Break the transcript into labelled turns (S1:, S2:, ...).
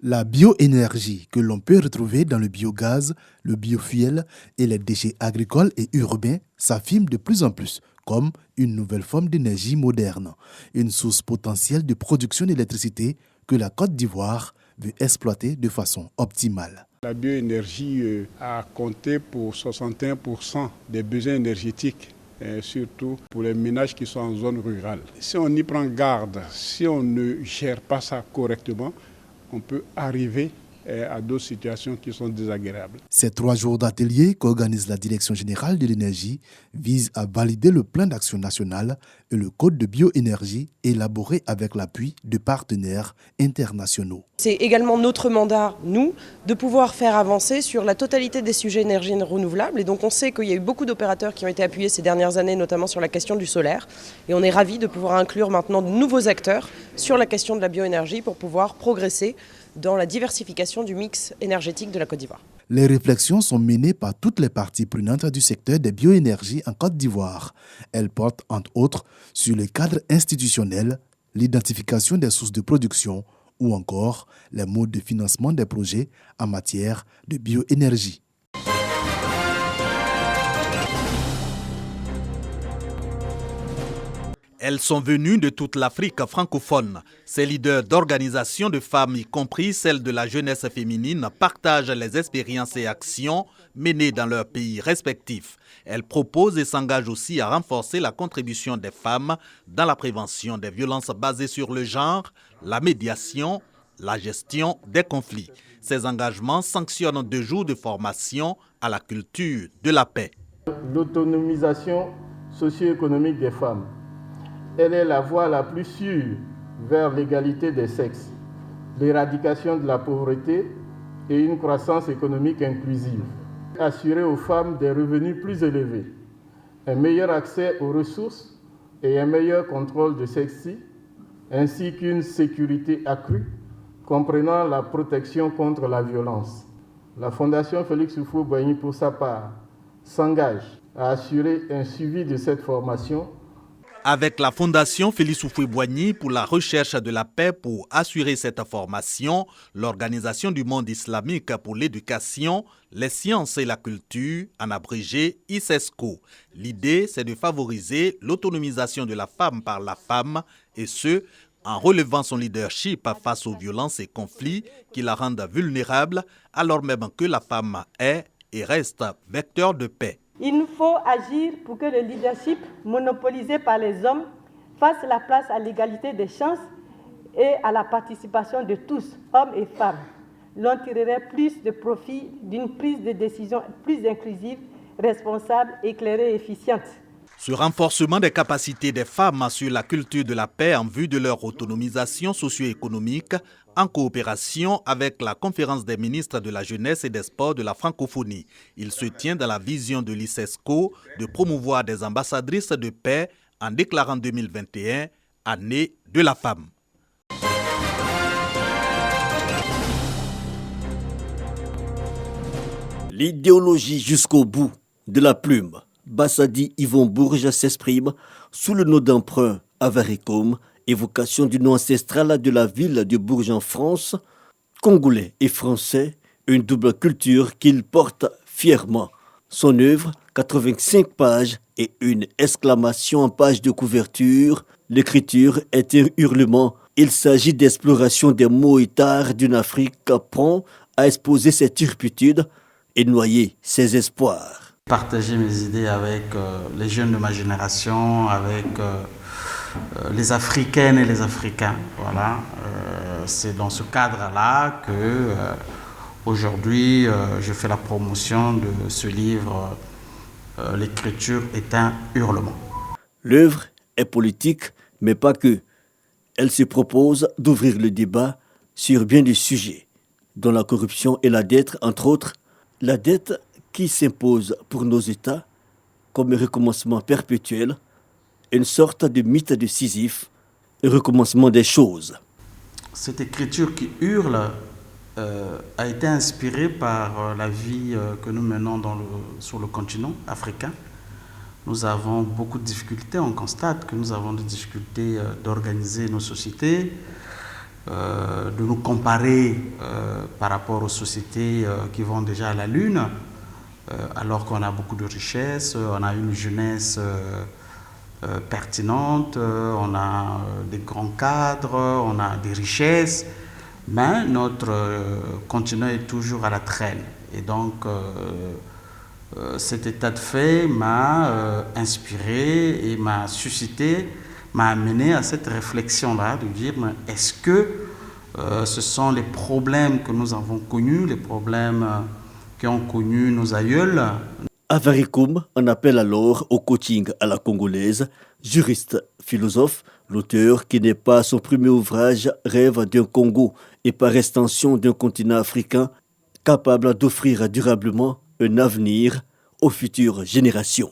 S1: La bioénergie que l'on peut retrouver dans le biogaz, le biofuel et les déchets agricoles et urbains s'affirme de plus en plus comme une nouvelle forme d'énergie moderne, une source potentielle de production d'électricité que la Côte d'Ivoire veut exploiter de façon optimale.
S2: La bioénergie a compté pour 61% des besoins énergétiques, surtout pour les ménages qui sont en zone rurale. Si on y prend garde, si on ne gère pas ça correctement, on peut arriver à d'autres situations qui sont désagréables.
S1: Ces 3 jours d'atelier qu'organise la Direction générale de l'énergie visent à valider le plan d'action national et le code de bioénergie élaboré avec l'appui de partenaires internationaux.
S3: C'est également notre mandat, nous, de pouvoir faire avancer sur la totalité des sujets énergie renouvelables. Et donc on sait qu'il y a eu beaucoup d'opérateurs qui ont été appuyés ces dernières années, notamment sur la question du solaire. Et on est ravis de pouvoir inclure maintenant de nouveaux acteurs sur la question de la bioénergie pour pouvoir progresser dans la diversification du mix énergétique de la Côte d'Ivoire.
S1: Les réflexions sont menées par toutes les parties prenantes du secteur des bioénergies en Côte d'Ivoire. Elles portent entre autres sur le cadre institutionnel, l'identification des sources de production ou encore les modes de financement des projets en matière de bioénergie.
S4: Elles sont venues de toute l'Afrique francophone. Ces leaders d'organisations de femmes, y compris celles de la jeunesse féminine, partagent les expériences et actions menées dans leurs pays respectifs. Elles proposent et s'engagent aussi à renforcer la contribution des femmes dans la prévention des violences basées sur le genre, la médiation, la gestion des conflits. Ces engagements sanctionnent 2 jours de formation à la culture de la paix.
S5: L'autonomisation socio-économique des femmes. Elle est la voie la plus sûre vers l'égalité des sexes, l'éradication de la pauvreté et une croissance économique inclusive. Assurer aux femmes des revenus plus élevés, un meilleur accès aux ressources et un meilleur contrôle de celles-ci, ainsi qu'une sécurité accrue, comprenant la protection contre la violence. La Fondation Félix Houphouët-Boigny, pour sa part, s'engage à assurer un suivi de cette formation.
S4: Avec la Fondation Félix Houphouët-Boigny pour la recherche de la paix pour assurer cette formation, l'Organisation du monde islamique pour l'éducation, les sciences et la culture, en abrégé ICESCO. L'idée, c'est de favoriser l'autonomisation de la femme par la femme, et ce, en relevant son leadership face aux violences et conflits qui la rendent vulnérable, alors même que la femme est et reste vecteur de paix.
S6: Il nous faut agir pour que le leadership monopolisé par les hommes fasse la place à l'égalité des chances et à la participation de tous, hommes et femmes. L'on tirerait plus de profit d'une prise de décision plus inclusive, responsable, éclairée et efficiente.
S4: Ce renforcement des capacités des femmes sur la culture de la paix en vue de leur autonomisation socio-économique, en coopération avec la Conférence des ministres de la jeunesse et des sports de la francophonie. Il se tient dans la vision de l'ICESCO de promouvoir des ambassadrices de paix en déclarant 2021 année de la femme.
S7: L'idéologie jusqu'au bout de la plume. Bassadi Yvon Bourges s'exprime sous le nom d'emprunt Avaricom, évocation du nom ancestral de la ville de Bourges en France. Congolais et français, une double culture qu'il porte fièrement. Son œuvre, 85 pages et une exclamation en page de couverture. L'écriture est un hurlement. Il s'agit d'exploration des mots et tares d'une Afrique prompt à exposer ses turpitudes et noyer ses espoirs.
S8: Partager mes idées avec les jeunes de ma génération, avec les Africaines et les Africains. Voilà. C'est dans ce cadre-là que aujourd'hui je fais la promotion de ce livre L'écriture est un hurlement.
S7: L'œuvre est politique, mais pas que. Elle se propose d'ouvrir le débat sur bien des sujets, dont la corruption et la dette, entre autres. La dette qui s'impose pour nos États comme un recommencement perpétuel, une sorte de mythe de Sisyphe, un recommencement des choses.
S8: Cette écriture qui hurle a été inspirée par la vie que nous menons sur le continent africain. Nous avons beaucoup de difficultés, on constate que nous avons des difficultés d'organiser nos sociétés, de nous comparer par rapport aux sociétés qui vont déjà à la Lune, alors qu'on a beaucoup de richesses, on a une jeunesse pertinente, on a des grands cadres, on a des richesses, mais notre continent est toujours à la traîne. Et donc, cet état de fait m'a inspiré et m'a suscité, m'a amené à cette réflexion-là, de dire, est-ce que ce sont les problèmes que nous avons connus, les problèmes qui ont connu nos aïeuls?
S7: Avaricum en appelle alors au coaching à la congolaise. Juriste, philosophe, l'auteur, qui n'est pas son premier ouvrage, rêve d'un Congo et par extension d'un continent africain capable d'offrir durablement un avenir aux futures générations.